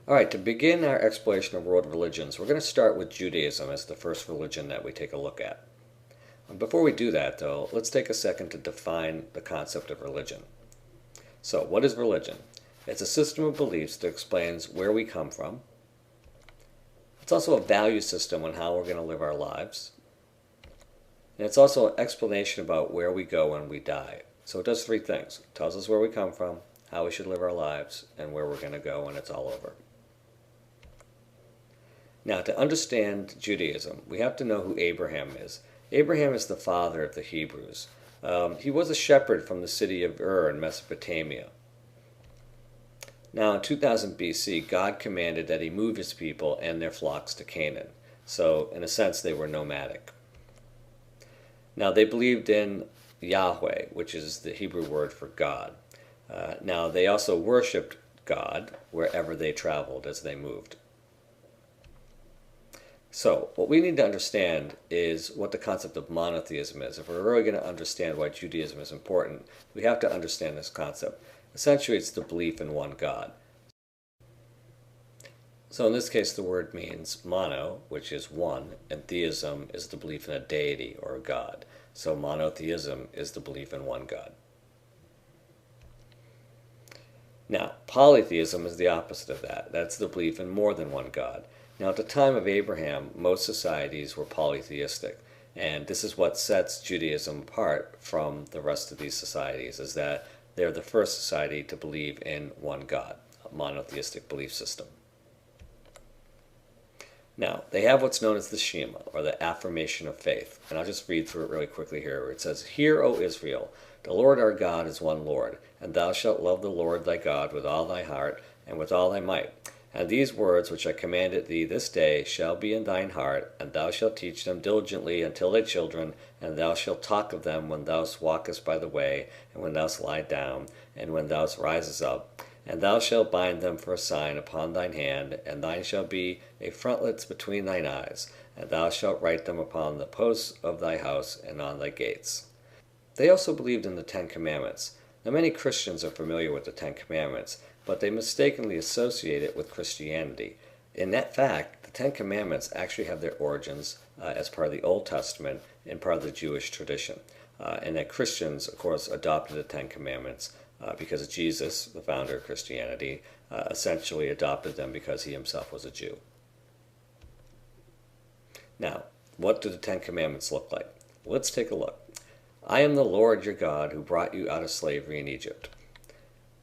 All right, to begin our exploration of world religions, we're going to start with Judaism as the first religion that we take a look at. Before we do that, though, let's take a second to define the concept of religion. So, what is religion? It's a system of beliefs that explains where we come from. It's also a value system on how we're going to live our lives. And it's also an explanation about where we go when we die. So it does three things. It tells us where we come from, how we should live our lives, and where we're going to go when it's all over. Now, to understand Judaism, we have to know who Abraham is. Abraham is the father of the Hebrews. He was a shepherd from the city of Ur in Mesopotamia. Now, in 2000 BC, God commanded that he move his people and their flocks to Canaan. So, in a sense, they were nomadic. Now, they believed in Yahweh, which is the Hebrew word for God. Now, they also worshipped God wherever they traveled as they moved. So, what we need to understand is what the concept of monotheism is. If we're really going to understand why Judaism is important, we have to understand this concept. Essentially, it's the belief in one God. So in this case, the word means mono, which is one, and theism is the belief in a deity or a god. So monotheism is the belief in one God. Now, polytheism is the opposite of that. That's the belief in more than one God. Now, at the time of Abraham, most societies were polytheistic, and this is what sets Judaism apart from the rest of these societies, is that they're the first society to believe in one God, a monotheistic belief system. Now, they have what's known as the Shema, or the affirmation of faith, and I'll just read through it really quickly here, where it says, "Hear, O Israel, the Lord our God is one Lord, and thou shalt love the Lord thy God with all thy heart and with all thy might. And these words which I commanded thee this day shall be in thine heart, and thou shalt teach them diligently until thy children, and thou shalt talk of them when thou walkest by the way, and when thou liest down, and when thou risest up. And thou shalt bind them for a sign upon thine hand, and thine shall be a frontlet between thine eyes, and thou shalt write them upon the posts of thy house and on thy gates." They also believed in the Ten Commandments. Now, many Christians are familiar with the Ten Commandments, but they mistakenly associate it with Christianity. In that fact, the Ten Commandments actually have their origins as part of the Old Testament and part of the Jewish tradition. And that Christians, of course, adopted the Ten Commandments because Jesus, the founder of Christianity, essentially adopted them because he himself was a Jew. Now, what do the Ten Commandments look like? Let's take a look. "I am the Lord your God who brought you out of slavery in Egypt.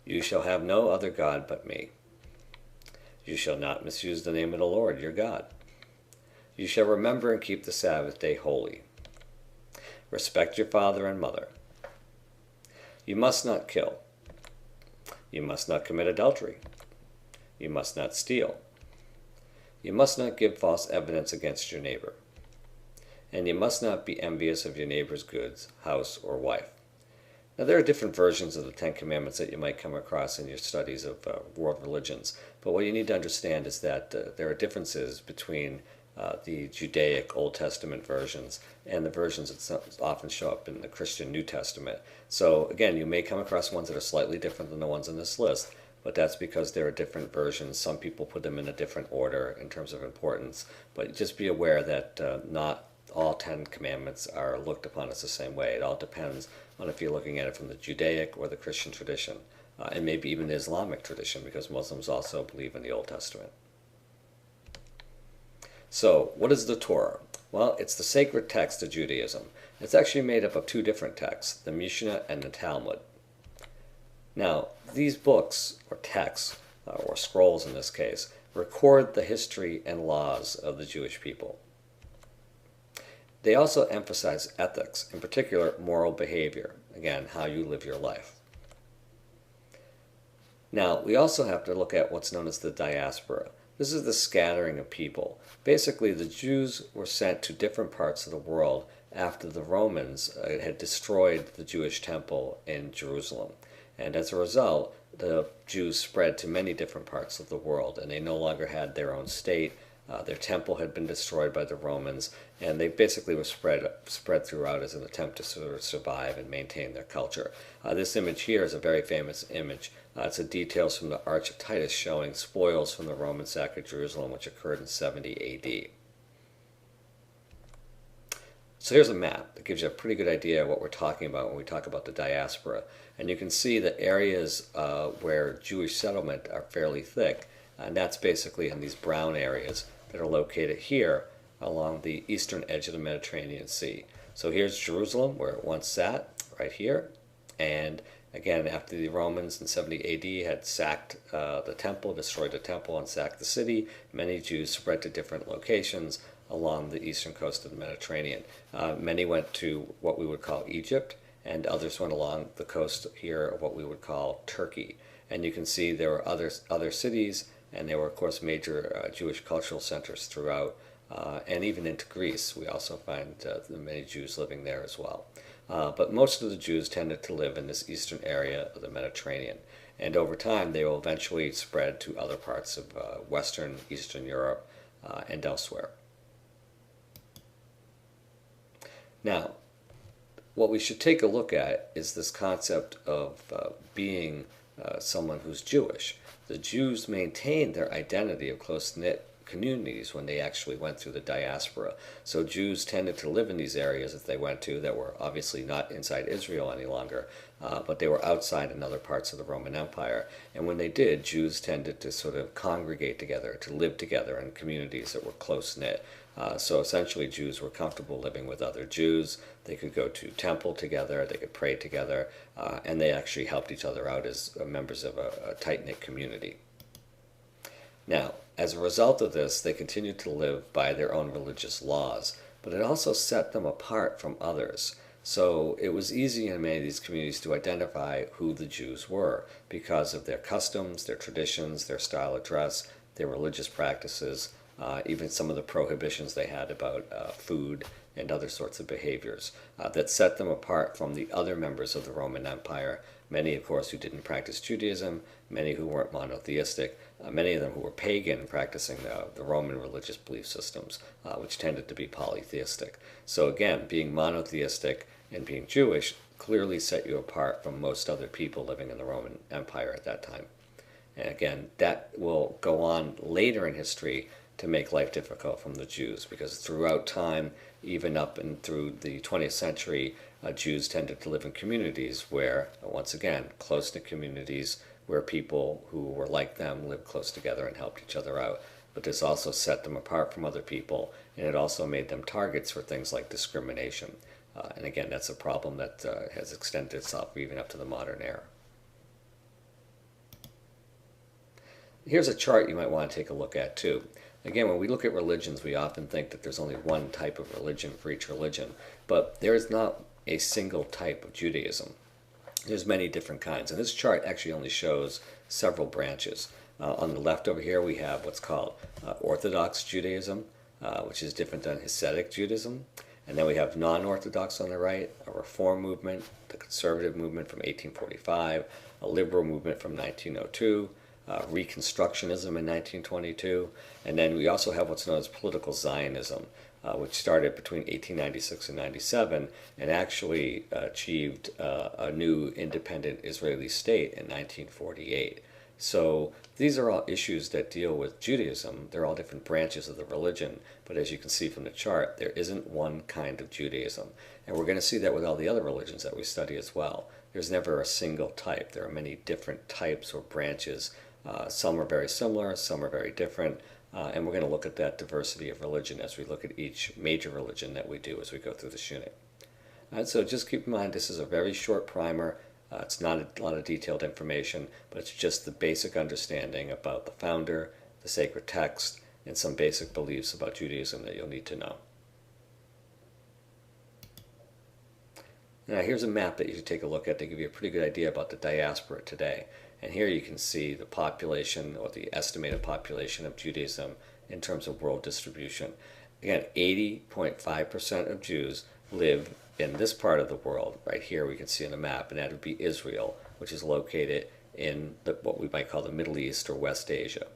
You shall have no other God but me. You shall not misuse the name of the Lord your God. You shall remember and keep the Sabbath day holy. Respect your father and mother. You must not kill. You must not commit adultery. You must not steal. You must not give false evidence against your neighbor. And you must not be envious of your neighbor's goods, house, or wife." Now, there are different versions of the Ten Commandments that you might come across in your studies of world religions, but what you need to understand is that there are differences between the Judaic Old Testament versions and the versions that often show up in the Christian New Testament. So, again, you may come across ones that are slightly different than the ones on this list, but that's because there are different versions. Some people put them in a different order in terms of importance, but just be aware that not all 10 commandments are looked upon as the same way. It all depends on if you're looking at it from the Judaic or the Christian tradition, and maybe even the Islamic tradition, because Muslims also believe in the Old Testament. So, what is the Torah? Well, it's the sacred text of Judaism. It's actually made up of two different texts, the Mishnah and the Talmud. Now, these books, or texts, or scrolls in this case, record the history and laws of the Jewish people. They also emphasize ethics, in particular moral behavior, again, how you live your life. Now, we also have to look at what's known as the diaspora. This is the scattering of people. Basically, the Jews were sent to different parts of the world after the Romans had destroyed the Jewish temple in Jerusalem. And as a result, the Jews spread to many different parts of the world, and they no longer had their own state. Their temple had been destroyed by the Romans, and they basically were spread throughout as an attempt to sort of survive and maintain their culture. This image here is a very famous image. It's a details from the Arch of Titus showing spoils from the Roman sack of Jerusalem, which occurred in 70 A.D. So here's a map that gives you a pretty good idea of what we're talking about when we talk about the diaspora. And you can see the areas where Jewish settlement are fairly thick, and that's basically in these brown areas that are located here along the eastern edge of the Mediterranean Sea. So here's Jerusalem, where it once sat, right here. And again, after the Romans in 70 AD had sacked the temple, destroyed the temple, and sacked the city, many Jews spread to different locations along the eastern coast of the Mediterranean. Many went to what we would call Egypt, and others went along the coast here of what we would call Turkey. And you can see there were other cities, and there were, of course, major Jewish cultural centers throughout, and even into Greece. We also find many Jews living there as well. But most of the Jews tended to live in this eastern area of the Mediterranean. And over time, they will eventually spread to other parts of Western, Eastern Europe, and elsewhere. Now, what we should take a look at is this concept of being someone who's Jewish. The Jews maintained their identity of close-knit communities when they actually went through the diaspora. So Jews tended to live in these areas that they went to that were obviously not inside Israel any longer, but they were outside in other parts of the Roman Empire. And when they did, Jews tended to sort of congregate together, to live together in communities that were close-knit. So essentially Jews were comfortable living with other Jews. They could go to temple together, they could pray together, and they actually helped each other out as members of a tight-knit community. Now, as a result of this, they continued to live by their own religious laws, but it also set them apart from others. So it was easy in many of these communities to identify who the Jews were because of their customs, their traditions, their style of dress, their religious practices, even some of the prohibitions they had about food and other sorts of behaviors that set them apart from the other members of the Roman Empire, many, of course, who didn't practice Judaism, many who weren't monotheistic, many of them who were pagan, practicing the Roman religious belief systems, which tended to be polytheistic. So again, being monotheistic and being Jewish clearly set you apart from most other people living in the Roman Empire at that time. And again, that will go on later in history to make life difficult from the Jews, because throughout time, even up and through the 20th century, Jews tended to live in communities where, once again, close-knit communities where people who were like them lived close together and helped each other out. But this also set them apart from other people, and it also made them targets for things like discrimination. And again, that's a problem that has extended itself even up to the modern era. Here's a chart you might want to take a look at too. Again, when we look at religions, we often think that there's only one type of religion for each religion, but there is not a single type of Judaism. There's many different kinds, and this chart actually only shows several branches. On the left over here, we have what's called Orthodox Judaism, which is different than Hasidic Judaism. And then we have non-Orthodox on the right, a Reform movement, the Conservative movement from 1845, a Liberal movement from 1902, Reconstructionism in 1922, and then we also have what's known as political Zionism, which started between 1896 and 97 and actually achieved a new independent Israeli state in 1948. So these are all issues that deal with Judaism. They're all different branches of the religion, but as you can see from the chart, there isn't one kind of Judaism. And we're going to see that with all the other religions that we study as well. There's never a single type. There are many different types or branches. Some are very similar, some are very different, and we're going to look at that diversity of religion as we look at each major religion that we do as we go through this unit. So just keep in mind this is a very short primer. It's not a lot of detailed information, but it's just the basic understanding about the founder, the sacred text, and some basic beliefs about Judaism that you'll need to know. Now here's a map that you should take a look at to give you a pretty good idea about the diaspora today. And here you can see the population, or the estimated population of Judaism in terms of world distribution. Again, 80.5% of Jews live in this part of the world. Right here we can see on the map, and that would be Israel, which is located in what we might call the Middle East or West Asia.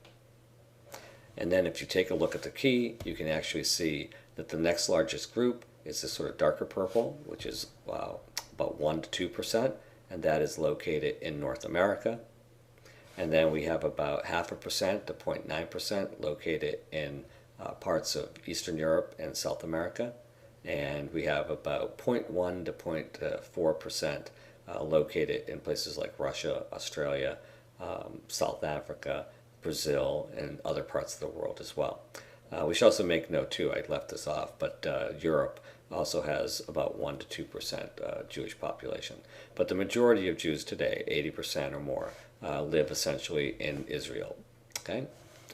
And then if you take a look at the key, you can actually see that the next largest group is this sort of darker purple, which is about 1 to 2%, and that is located in North America. And then we have about 0.5% to 0.9% located in parts of Eastern Europe and South America. And we have about 0.1 to 0.4% located in places like Russia, Australia, South Africa, Brazil, and other parts of the world as well. We should also make note too, I left this off, but Europe also has about 1 to 2% Jewish population. But the majority of Jews today, 80% or more, live essentially in Israel. Okay?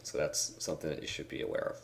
So that's something that you should be aware of.